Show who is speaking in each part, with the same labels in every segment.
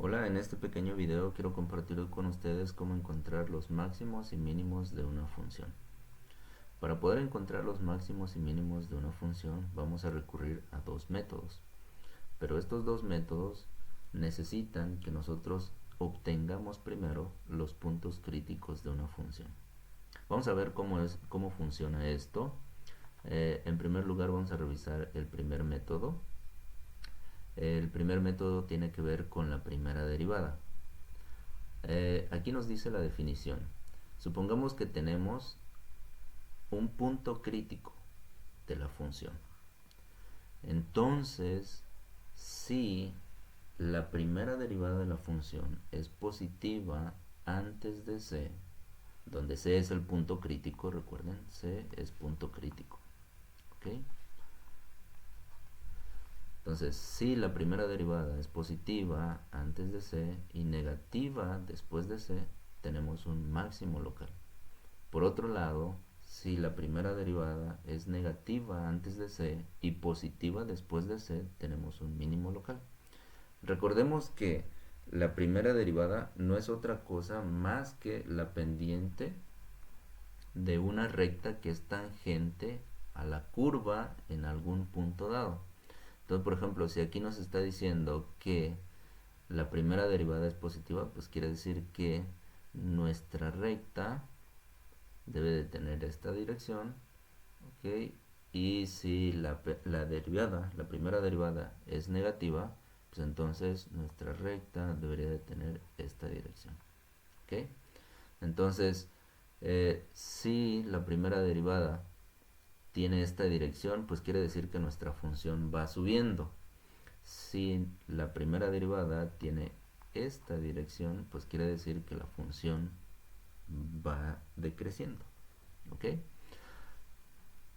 Speaker 1: Hola, en este pequeño video quiero compartir con ustedes cómo encontrar los máximos y mínimos de una función. Para poder encontrar los máximos y mínimos de una función vamos a recurrir a dos métodos, pero estos dos métodos necesitan que nosotros obtengamos primero los puntos críticos de una función. Vamos a ver cómo funciona esto. En primer lugar vamos a revisar el primer método. El primer método tiene que ver con la primera derivada. Aquí nos dice la definición. Supongamos que tenemos un punto crítico de la función. Entonces, si la primera derivada de la función es positiva antes de c, donde c es el punto crítico, recuerden, c es punto crítico. ¿Ok? Entonces, si la primera derivada es positiva antes de c y negativa después de c, tenemos un máximo local. Por otro lado, si la primera derivada es negativa antes de c y positiva después de c, tenemos un mínimo local. Recordemos que la primera derivada no es otra cosa más que la pendiente de una recta que es tangente a la curva en algún punto dado. Entonces, por ejemplo, si aquí nos está diciendo que la primera derivada es positiva, pues quiere decir que nuestra recta debe de tener esta dirección, ¿ok? Y si la primera derivada es negativa, pues entonces nuestra recta debería de tener esta dirección, ¿ok? Entonces, si la primera derivada tiene esta dirección, pues quiere decir que nuestra función va subiendo. Si la primera derivada tiene esta dirección, pues quiere decir que la función va decreciendo. ¿Ok?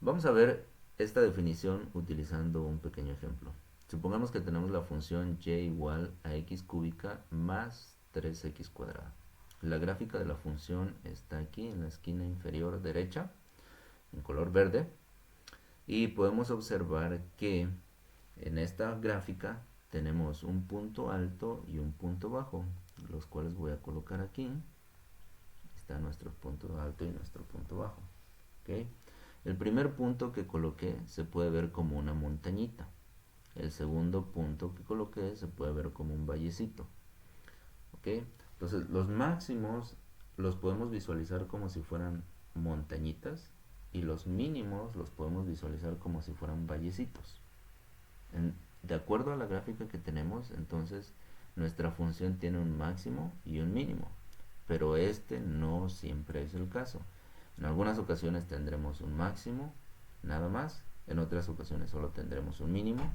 Speaker 1: Vamos a ver esta definición utilizando un pequeño ejemplo. Supongamos que tenemos la función y igual a x cúbica más 3x cuadrada. La gráfica de la función está aquí en la esquina inferior derecha, en color verde, y podemos observar que en esta gráfica tenemos un punto alto y un punto bajo, los cuales voy a colocar aquí. Está nuestro punto alto y nuestro punto bajo. ¿Okay? El primer punto que coloqué se puede ver como una montañita. El segundo punto que coloqué se puede ver como un vallecito. ¿Okay? Entonces los máximos los podemos visualizar como si fueran montañitas y los mínimos los podemos visualizar como si fueran vallecitos. De acuerdo a la gráfica que tenemos, entonces nuestra función tiene un máximo y un mínimo, pero este no siempre es el caso. En algunas ocasiones tendremos un máximo, nada más. En otras ocasiones solo tendremos un mínimo.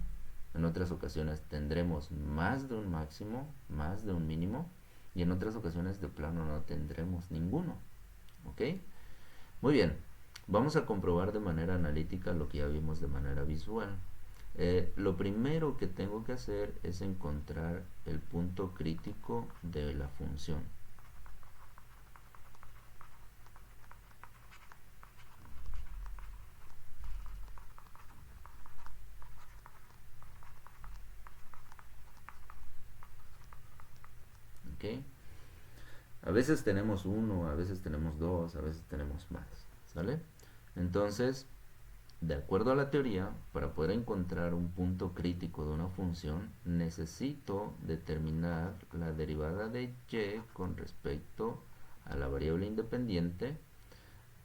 Speaker 1: En otras ocasiones tendremos más de un máximo, más de un mínimo. Y en otras ocasiones de plano no tendremos ninguno. ¿Ok? Muy bien. Vamos a comprobar de manera analítica lo que ya vimos de manera visual. Lo primero que tengo que hacer es encontrar el punto crítico de la función. ¿Ok? A veces tenemos uno, a veces tenemos dos, a veces tenemos más. ¿Sale? Entonces, de acuerdo a la teoría, para poder encontrar un punto crítico de una función, necesito determinar la derivada de y con respecto a la variable independiente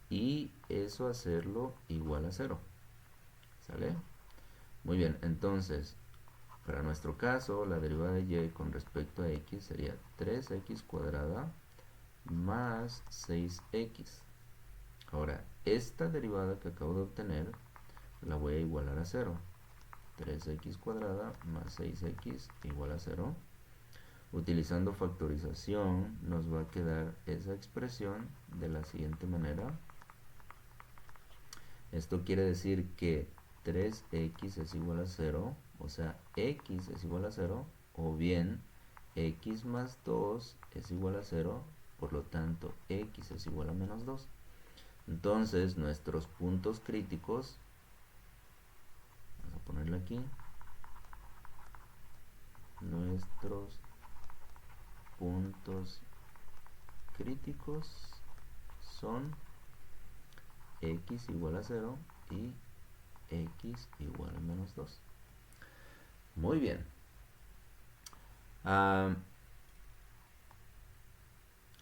Speaker 1: y eso hacerlo igual a 0. ¿Sale? Muy bien, entonces, para nuestro caso, la derivada de y con respecto a x sería 3x cuadrada más 6x. Ahora, esta derivada que acabo de obtener la voy a igualar a 0. 3x cuadrada más 6x igual a 0. Utilizando factorización nos va a quedar esa expresión de la siguiente manera. Esto quiere decir que 3x es igual a 0, o sea, x es igual a 0, o bien x más 2 es igual a 0, por lo tanto x es igual a menos 2. Entonces nuestros puntos críticos, vamos a ponerle aquí, nuestros puntos críticos son x igual a 0 y x igual a menos 2. Muy bien.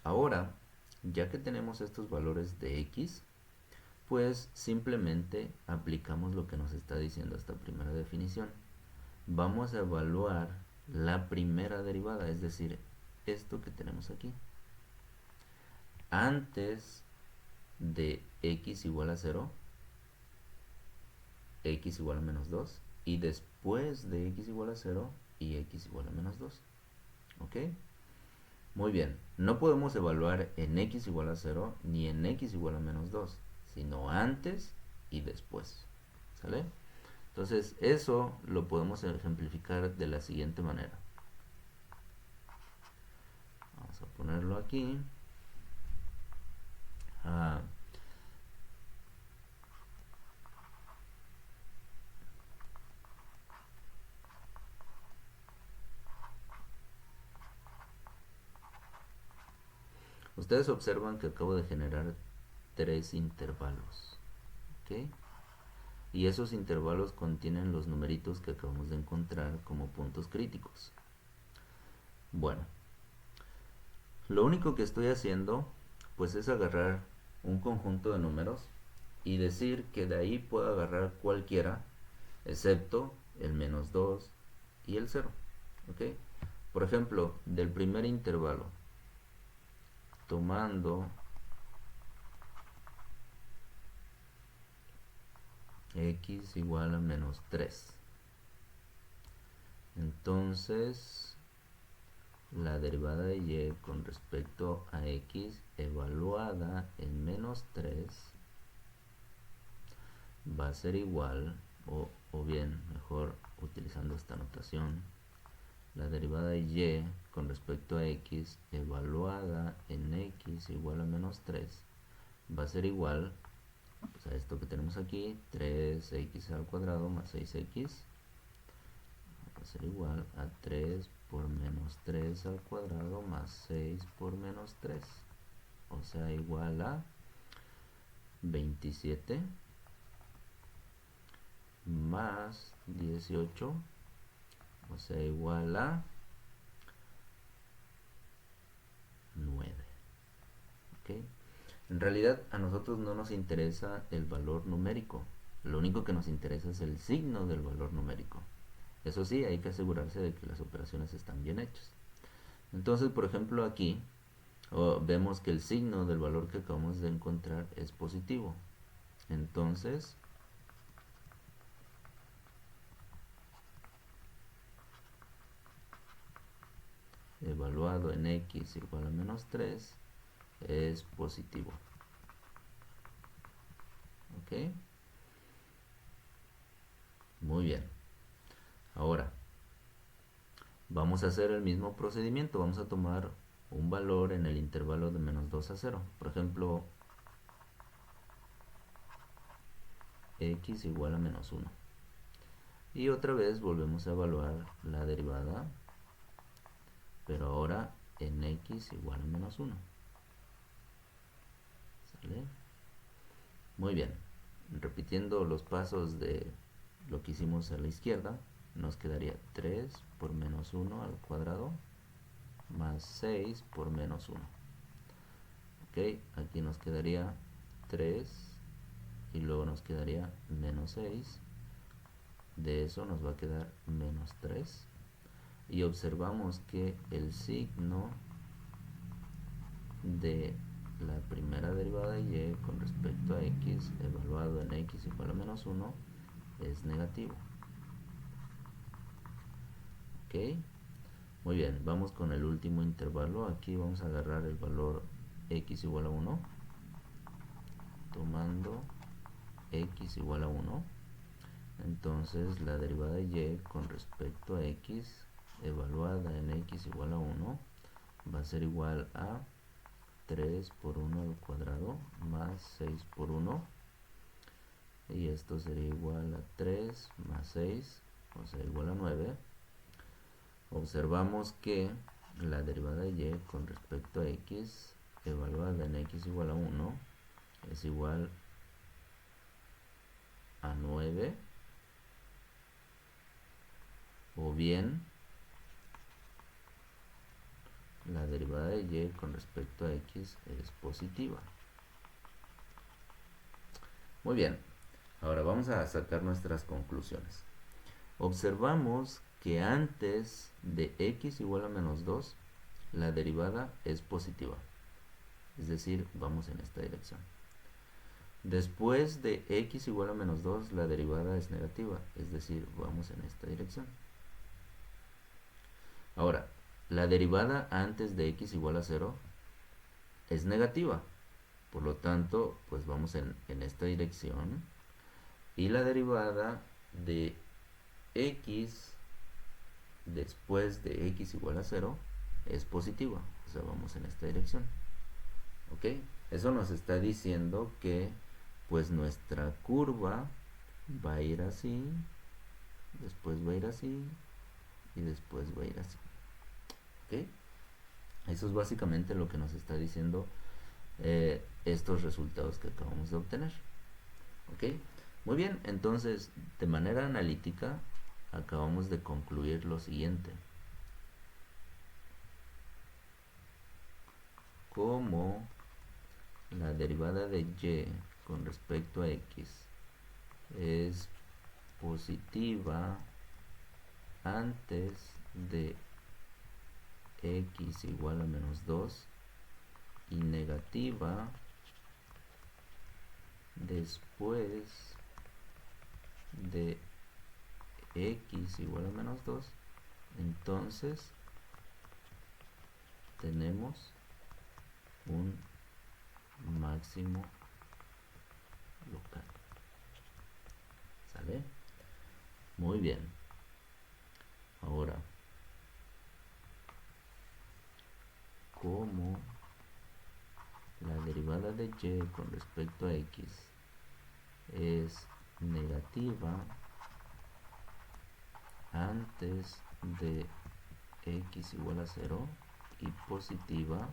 Speaker 1: Ahora, ya que tenemos estos valores de x, pues simplemente aplicamos lo que nos está diciendo esta primera definición. Vamos a evaluar la primera derivada, es decir, esto que tenemos aquí. Antes de x igual a 0, x igual a menos 2, y después de x igual a 0 y x igual a menos 2. ¿Ok? Muy bien, no podemos evaluar en x igual a 0 ni en x igual a menos 2, sino antes y después. ¿Sale? Entonces, eso lo podemos ejemplificar de la siguiente manera. Vamos a ponerlo aquí. Ustedes observan que acabo de generar 3 intervalos. ¿Ok? Y esos intervalos contienen los numeritos que acabamos de encontrar como puntos críticos. Bueno, lo único que estoy haciendo pues es agarrar un conjunto de números y decir que de ahí puedo agarrar cualquiera excepto el menos 2 y el 0. ¿Ok? Por ejemplo, del primer intervalo, tomando x igual a menos 3, entonces la derivada de y con respecto a x evaluada en menos 3 va a ser igual, o bien, mejor utilizando esta notación, la derivada de y con respecto a x evaluada en x igual a menos 3 va a ser igual pues, a esto que tenemos aquí, 3x al cuadrado más 6x va a ser igual a 3 por menos 3 al cuadrado más 6 por menos 3, o sea, igual a 27 más 18, o sea, igual a 9. ¿Okay? En realidad a nosotros no nos interesa el valor numérico, lo único que nos interesa es el signo del valor numérico. Eso sí, hay que asegurarse de que las operaciones están bien hechas. Entonces, por ejemplo, aquí vemos que el signo del valor que acabamos de encontrar es positivo. Entonces, evaluado en x igual a menos 3 es positivo. ¿Ok? Muy bien. Ahora, vamos a hacer el mismo procedimiento. Vamos a tomar un valor en el intervalo de menos 2 a 0. Por ejemplo, x igual a menos 1. Y otra vez volvemos a evaluar la derivada, pero ahora en x igual a menos 1. ¿Sale? Muy bien. Repitiendo los pasos de lo que hicimos a la izquierda, nos quedaría 3 por menos 1 al cuadrado más 6 por menos 1. Ok, aquí nos quedaría 3 y luego nos quedaría menos 6. De eso nos va a quedar menos 3. Y observamos que el signo de la primera derivada de y con respecto a x evaluado en x igual a menos 1 es negativo. Ok, muy bien, vamos con el último intervalo. Aquí vamos a agarrar el valor x igual a 1, tomando x igual a 1. Entonces la derivada de y con respecto a x evaluada en x igual a 1 va a ser igual a 3 por 1 al cuadrado más 6 por 1, y esto sería igual a 3 más 6, o sea, igual a 9. Observamos que la derivada de y con respecto a x evaluada en x igual a 1 es igual a 9, o bien la derivada de y con respecto a x es positiva. Muy bien, ahora vamos a sacar nuestras conclusiones. Observamos que antes de x igual a menos 2, la derivada es positiva, es decir, vamos en esta dirección. Después de x igual a menos 2, la derivada es negativa, es decir, vamos en esta dirección. Ahora, la derivada antes de x igual a 0 es negativa, por lo tanto, pues vamos en esta dirección. Y la derivada de x después de x igual a 0 es positiva, o sea, vamos en esta dirección. ¿Ok? Eso nos está diciendo que pues nuestra curva va a ir así, después va a ir así y después va a ir así. ¿Ok? Eso es básicamente lo que nos está diciendo estos resultados que acabamos de obtener. ¿Ok? Muy bien, entonces de manera analítica acabamos de concluir lo siguiente. Como la derivada de y con respecto a x es positiva antes de x igual a menos 2 y negativa después de x igual a menos 2, entonces tenemos un máximo local. ¿Sale? Muy bien. Ahora, como la derivada de y con respecto a x es negativa antes de x igual a 0 y positiva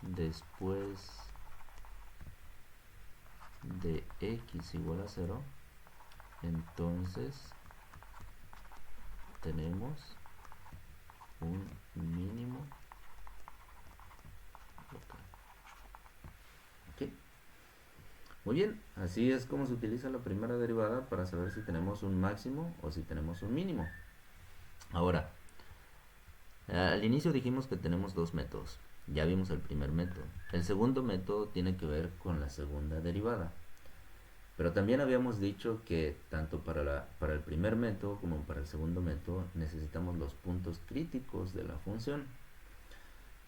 Speaker 1: después de x igual a 0, entonces tenemos un mínimo local. ¿Ok? Muy bien, así es como se utiliza la primera derivada para saber si tenemos un máximo o si tenemos un mínimo. Ahora, al inicio dijimos que tenemos dos métodos. Ya vimos el primer método. El segundo método tiene que ver con la segunda derivada. Pero también habíamos dicho que tanto para el primer método como para el segundo método necesitamos los puntos críticos de la función.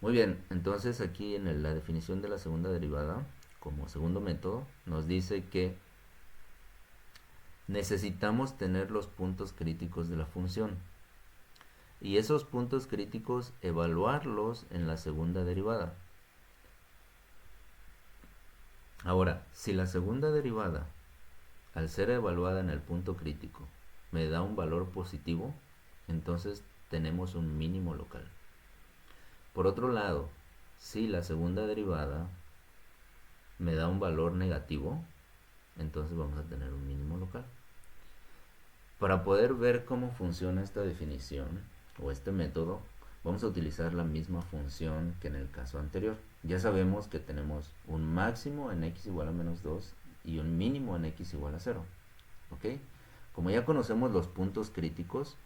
Speaker 1: Muy bien, entonces aquí en la definición de la segunda derivada, como segundo método, nos dice que necesitamos tener los puntos críticos de la función. Y esos puntos críticos evaluarlos en la segunda derivada. Ahora, si la segunda derivada, al ser evaluada en el punto crítico, me da un valor positivo, entonces tenemos un mínimo local. Por otro lado, si la segunda derivada me da un valor negativo, entonces vamos a tener un mínimo local. Para poder ver cómo funciona esta definición o este método, vamos a utilizar la misma función que en el caso anterior. Ya sabemos que tenemos un máximo en x igual a menos 2 y un mínimo en x igual a 0. ¿Ok? Como ya conocemos los puntos críticos,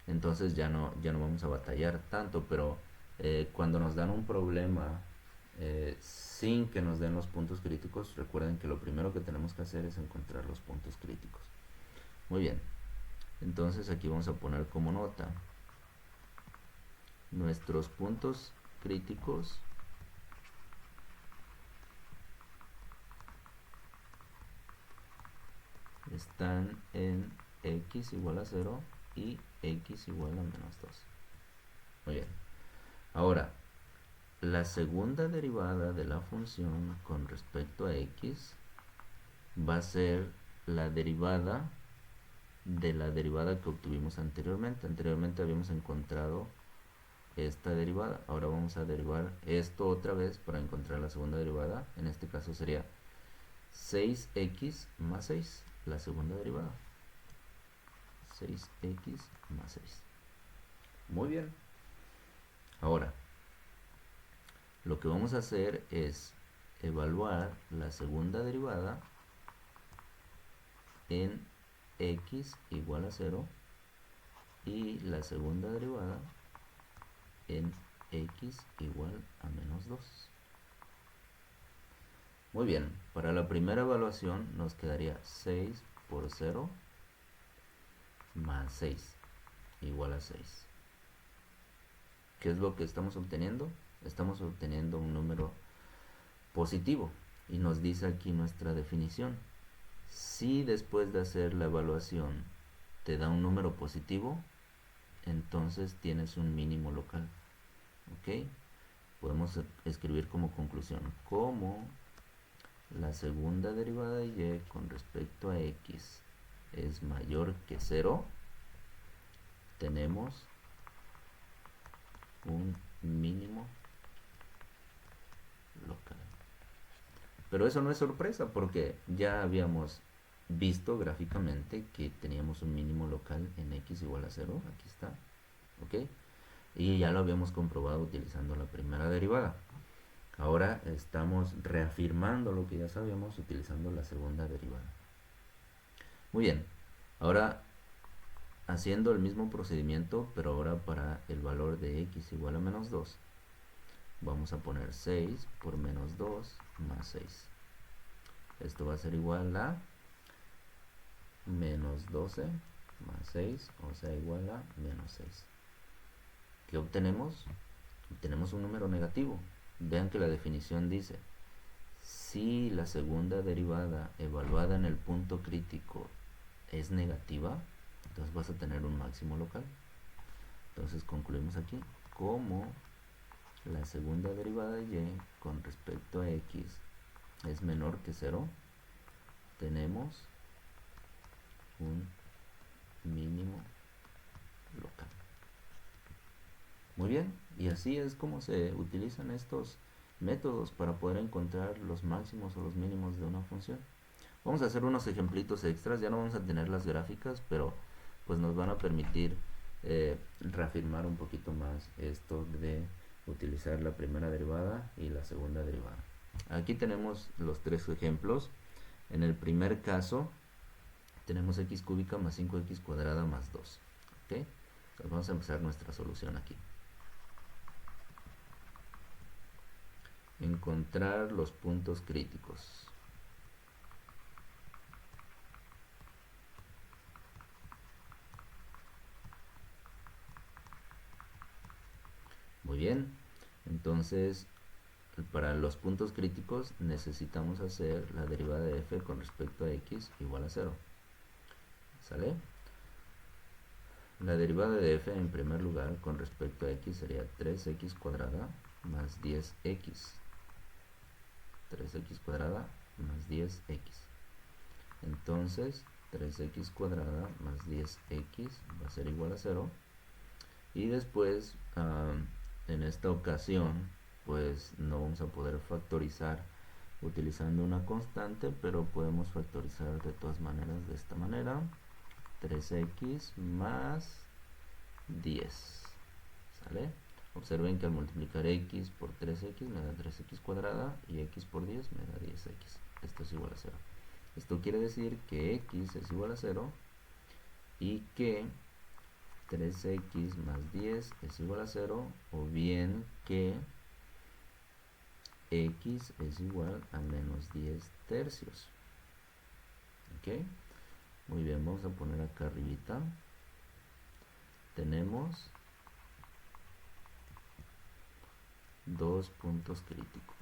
Speaker 1: entonces ya no vamos a batallar tanto, pero cuando nos dan un problema sin que nos den los puntos críticos, recuerden que lo primero que tenemos que hacer es encontrar los puntos críticos. Muy bien, entonces aquí vamos a poner como nota nuestros puntos críticos están en x igual a 0 y x igual a menos 2. Muy bien. Ahora, la segunda derivada de la función con respecto a x va a ser la derivada de la derivada que obtuvimos anteriormente. Anteriormente habíamos encontrado esta derivada. Ahora vamos a derivar esto otra vez para encontrar la segunda derivada. En este caso sería 6x más 6, la segunda derivada. 6x más 6. Muy bien. Ahora, lo que vamos a hacer es evaluar la segunda derivada en x igual a 0 y la segunda derivada en x igual a menos 2. Muy bien, para la primera evaluación nos quedaría 6 por 0 más 6 igual a 6. ¿Qué es lo que estamos obteniendo? Estamos obteniendo un número positivo y nos dice aquí nuestra definición. Si después de hacer la evaluación te da un número positivo, entonces tienes un mínimo local. ¿Ok? Podemos escribir como conclusión, como la segunda derivada de y con respecto a x es mayor que 0, tenemos un mínimo local. Pero eso no es sorpresa porque ya habíamos visto gráficamente que teníamos un mínimo local en x igual a 0. Aquí está. ¿Ok? Y ya lo habíamos comprobado utilizando la primera derivada. Ahora estamos reafirmando lo que ya sabíamos utilizando la segunda derivada. Muy bien. Ahora haciendo el mismo procedimiento, pero ahora para el valor de x igual a menos 2. Vamos a poner 6 por menos 2 más 6. Esto va a ser igual a menos 12 más 6, o sea, igual a menos 6. ¿Qué obtenemos? Obtenemos un número negativo. Vean que la definición dice, si la segunda derivada evaluada en el punto crítico es negativa, entonces vas a tener un máximo local. Entonces concluimos aquí, como la segunda derivada de y con respecto a x es menor que 0, tenemos un mínimo local. Muy bien, y así es como se utilizan estos métodos para poder encontrar los máximos o los mínimos de una función. Vamos a hacer unos ejemplitos extras, ya no vamos a tener las gráficas, pero pues nos van a permitir reafirmar un poquito más esto de utilizar la primera derivada y la segunda derivada. Aquí tenemos los tres ejemplos. En el primer caso tenemos x cúbica más 5x cuadrada más 2. ¿Ok? Entonces vamos a empezar nuestra solución aquí. Encontrar los puntos críticos. Muy bien, entonces para los puntos críticos necesitamos hacer la derivada de f con respecto a x igual a 0. ¿Sale? La derivada de f en primer lugar con respecto a x sería 3x cuadrada más 10x. 3x cuadrada más 10x. Entonces 3x cuadrada más 10x va a ser igual a 0. Y después en esta ocasión pues no vamos a poder factorizar utilizando una constante, pero podemos factorizar de todas maneras de esta manera: 3x más 10. ¿Sale? Observen que al multiplicar x por 3x me da 3x cuadrada y x por 10 me da 10x. Esto es igual a 0. Esto quiere decir que x es igual a 0 y que 3x más 10 es igual a 0, o bien que x es igual a menos 10 tercios. ¿Ok? Muy bien, vamos a poner acá arribita. Tenemos dos puntos críticos.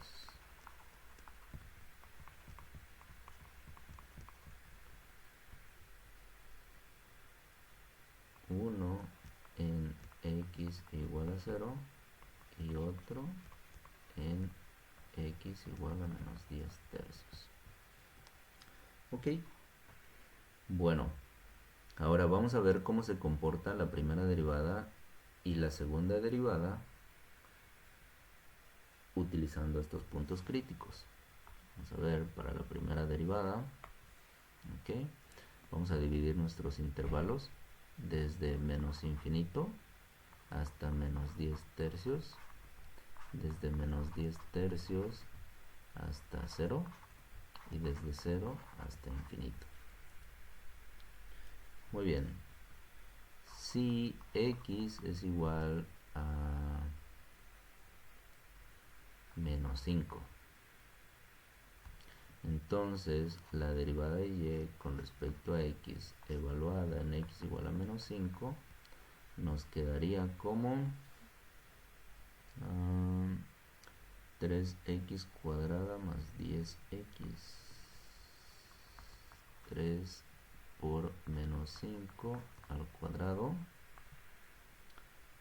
Speaker 1: Uno en x igual a 0 y otro en x igual a menos 10 tercios. Ok. Bueno, ahora vamos a ver cómo se comporta la primera derivada y la segunda derivada utilizando estos puntos críticos. Vamos a ver para la primera derivada. Ok, vamos a dividir nuestros intervalos desde menos infinito hasta menos 10 tercios, desde menos 10 tercios hasta 0 y desde 0 hasta infinito. Muy bien, si x es igual a menos 5, entonces la derivada de y con respecto a x evaluada en x igual a menos 5 nos quedaría como 3x cuadrada más 10x, 3 por menos 5 al cuadrado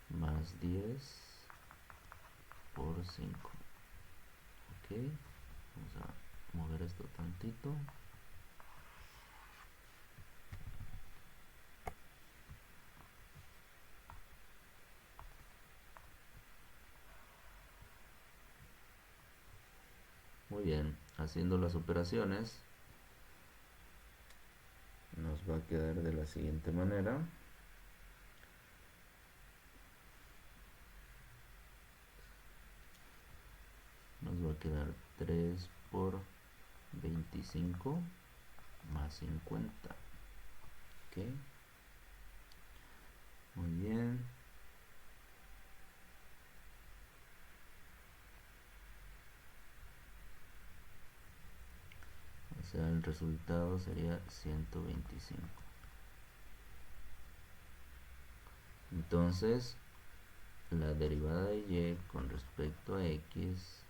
Speaker 1: más 10 por 5. Ok, vamos a mover esto tantito. Muy bien, haciendo las operaciones nos va a quedar de la siguiente manera. Nos va a quedar 3 por 25 más 50. Ok, muy bien. O sea, el resultado sería 125. Entonces, la derivada de y con respecto a x,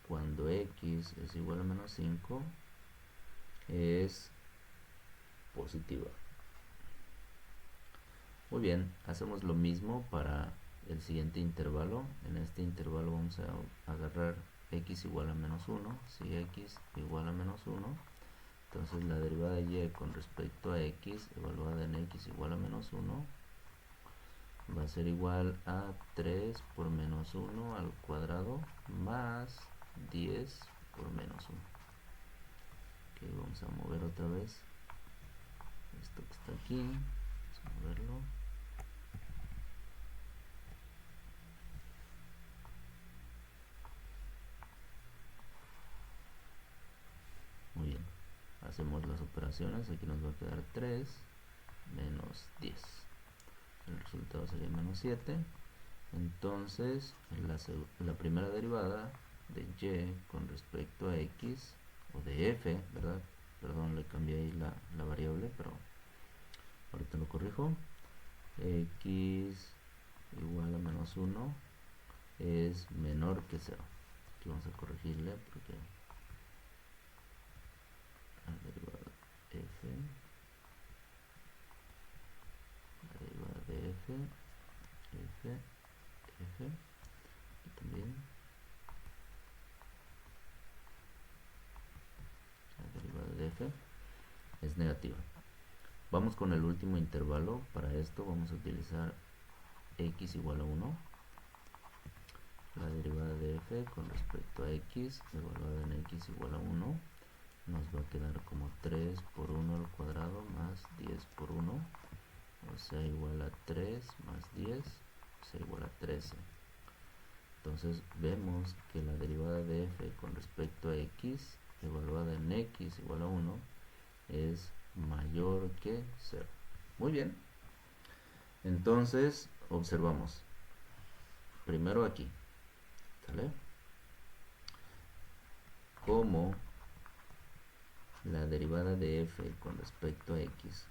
Speaker 1: cuando x es igual a menos 5, es positiva. Muy bien, hacemos lo mismo para el siguiente intervalo. En este intervalo vamos a agarrar x igual a menos 1. Si x igual a menos 1, entonces la derivada de y con respecto a x evaluada en x igual a menos 1 va a ser igual a 3 por menos 1 al cuadrado más 10 por menos 1. Ok, vamos a mover otra vez esto que está aquí. Vamos a moverlo. Muy bien, hacemos las operaciones. Aquí nos va a quedar 3 menos 10. El resultado sería menos 7. Entonces la primera derivada de y con respecto a x, o de f, ¿verdad? Perdón, le cambié ahí la variable, pero ahorita lo corrijo. X igual a menos 1 es menor que 0. Aquí vamos a corregirle porque la derivada de f, la derivada de f, y también la derivada de f es negativa. Vamos con el último intervalo. Para esto vamos a utilizar x igual a 1. La derivada de f con respecto a x evaluada en x igual a 1 nos va a quedar como 3 por 1 al cuadrado más 10 por 1, o sea igual a 3 más 10, o sea igual a 13. Entonces vemos que la derivada de f con respecto a x evaluada en x igual a 1 es mayor que 0. Muy bien, entonces observamos primero aquí, ¿sale? Como la derivada de f con respecto a x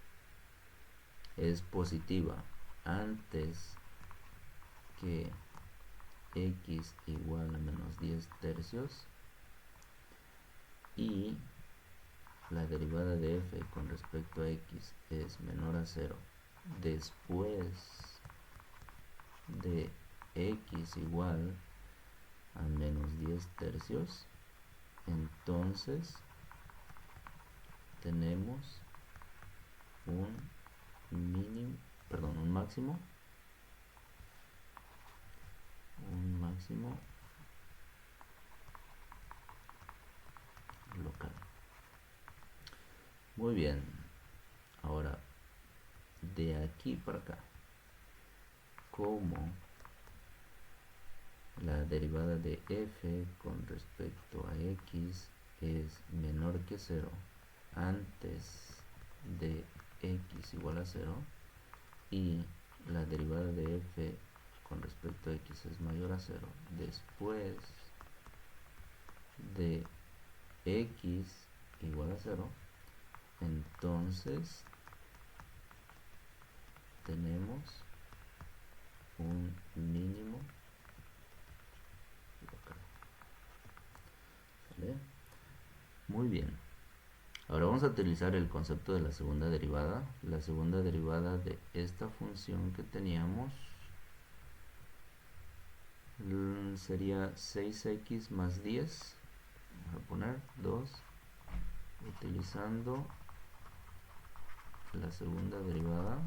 Speaker 1: es positiva antes que x igual a menos 10 tercios y la derivada de f con respecto a x es menor a 0 después de x igual a menos 10 tercios, entonces tenemos un mínimo, perdón, un máximo local. Muy bien, ahora de aquí para acá, como la derivada de f con respecto a x es menor que 0 antes de x igual a 0 y la derivada de f con respecto a x es mayor a 0 después de x igual a 0, entonces tenemos un mínimo local. ¿Sale? Muy bien. Ahora vamos a utilizar el concepto de la segunda derivada. La segunda derivada de esta función que teníamos sería 6x más 10. Vamos a poner 2 utilizando la segunda derivada.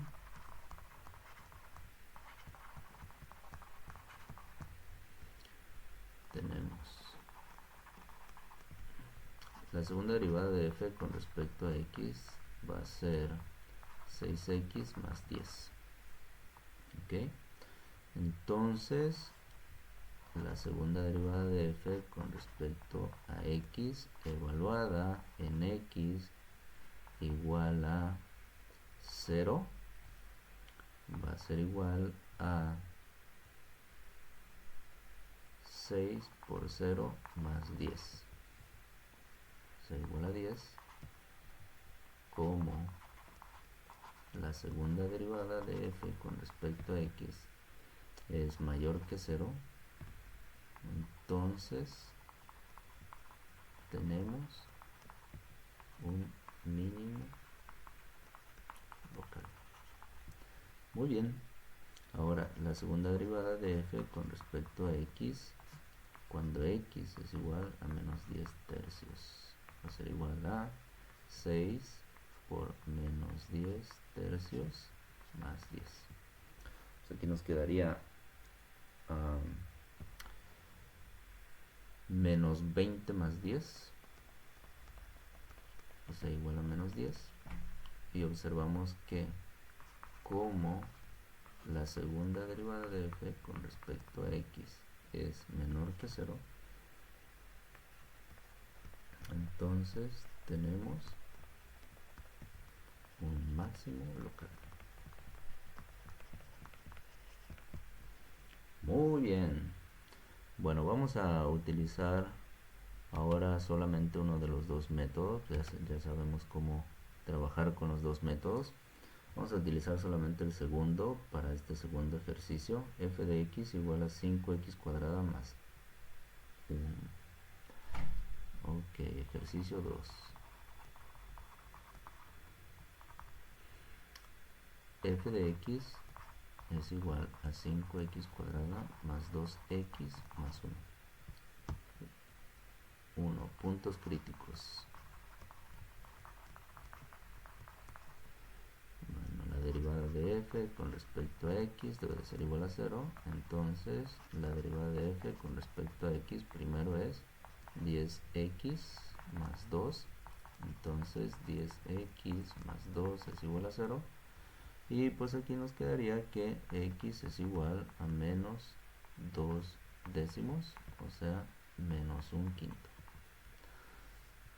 Speaker 1: Tenemos la segunda derivada de f con respecto a x va a ser 6x más 10. ¿Ok? Entonces, la segunda derivada de f con respecto a x evaluada en x igual a 0 va a ser igual a 6 por 0 más 10. O sea, igual a 10, como la segunda derivada de f con respecto a x es mayor que 0, entonces tenemos un mínimo local. Muy bien. Ahora, la segunda derivada de f con respecto a x, cuando x es igual a menos 10 tercios, va a ser igual a 6 por menos 10 tercios más 10. Pues aquí nos quedaría menos 20 más 10, o sea, igual a menos 10. Y observamos que como la segunda derivada de f con respecto a x es menor que 0, entonces tenemos un máximo local. Muy bien. Bueno, vamos a utilizar ahora solamente uno de los dos métodos. Ya sabemos cómo trabajar con los dos métodos. Vamos a utilizar solamente el segundo para este segundo ejercicio. F de x igual a 5x cuadrada más 1. Ok, ejercicio 2. F de x es igual a 5x cuadrada más 2x más 1. Puntos críticos. Bueno, la derivada de f con respecto a x debe de ser igual a 0. Entonces, la derivada de f con respecto a x primero es 10x más 2. Entonces, 10x más 2 es igual a 0. Y pues aquí nos quedaría que x es igual a menos 2 décimos, o sea, menos un quinto.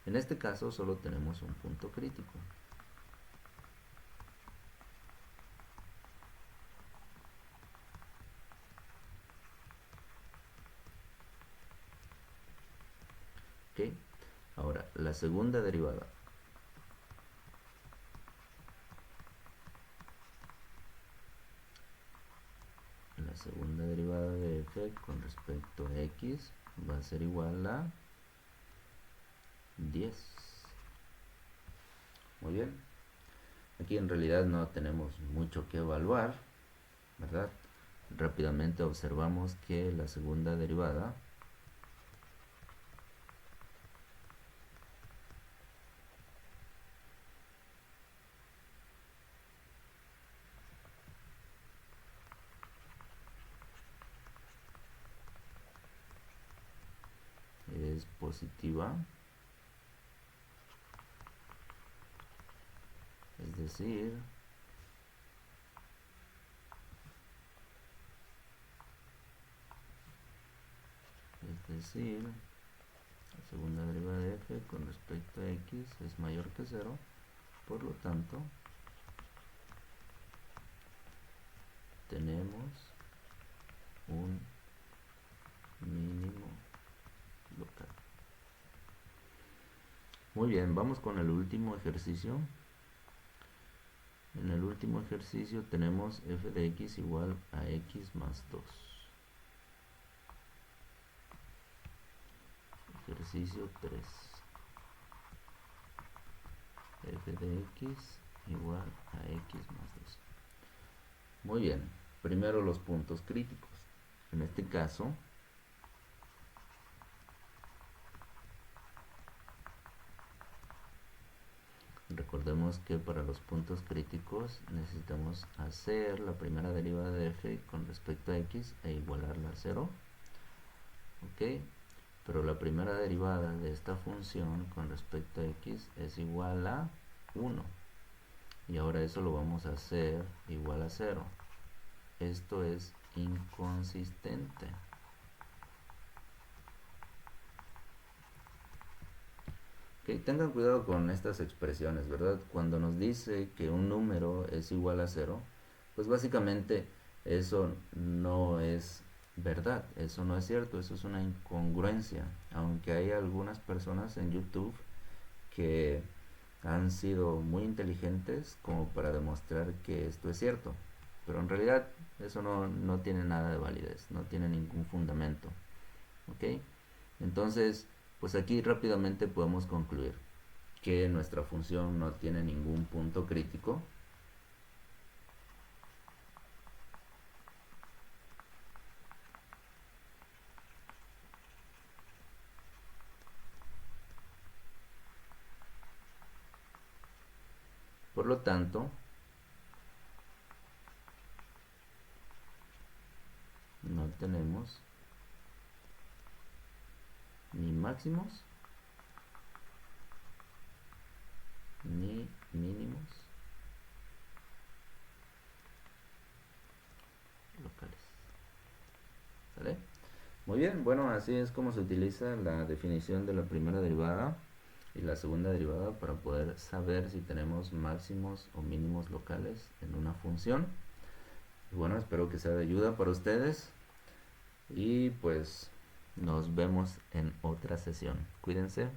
Speaker 1: En este caso solo tenemos un punto crítico. ¿Ok? Ahora, la segunda derivada. La segunda derivada de f con respecto a x va a ser igual a 10. Muy bien. Aquí en realidad no tenemos mucho que evaluar, ¿verdad? Rápidamente observamos que la segunda derivada positiva, es decir, la segunda derivada de f con respecto a x es mayor que 0, por lo tanto tenemos un mínimo local. Muy bien, vamos con el último ejercicio. En el último ejercicio tenemos f de x igual a x más 2. Ejercicio 3. F de x igual a x más 2. Muy bien, primero los puntos críticos. En este caso, recordemos que para los puntos críticos necesitamos hacer la primera derivada de f con respecto a x e igualarla a 0. Ok, pero la primera derivada de esta función con respecto a x es igual a 1. Y ahora eso lo vamos a hacer igual a 0. Esto es inconsistente. Okay, tengan cuidado con estas expresiones, ¿verdad? Cuando nos dice que un número es igual a 0, pues básicamente eso no es verdad, eso no es cierto, eso es una incongruencia. Aunque hay algunas personas en YouTube que han sido muy inteligentes como para demostrar que esto es cierto, pero en realidad eso no tiene nada de validez, no tiene ningún fundamento. ¿Ok? Entonces, pues aquí rápidamente podemos concluir que nuestra función no tiene ningún punto crítico. Por lo tanto, no tenemos ni máximos ni mínimos locales. ¿Sale? Muy bien, bueno, así es como se utiliza la definición de la primera derivada y la segunda derivada para poder saber si tenemos máximos o mínimos locales en una función. Y bueno, espero que sea de ayuda para ustedes y pues nos vemos en otra sesión. Cuídense.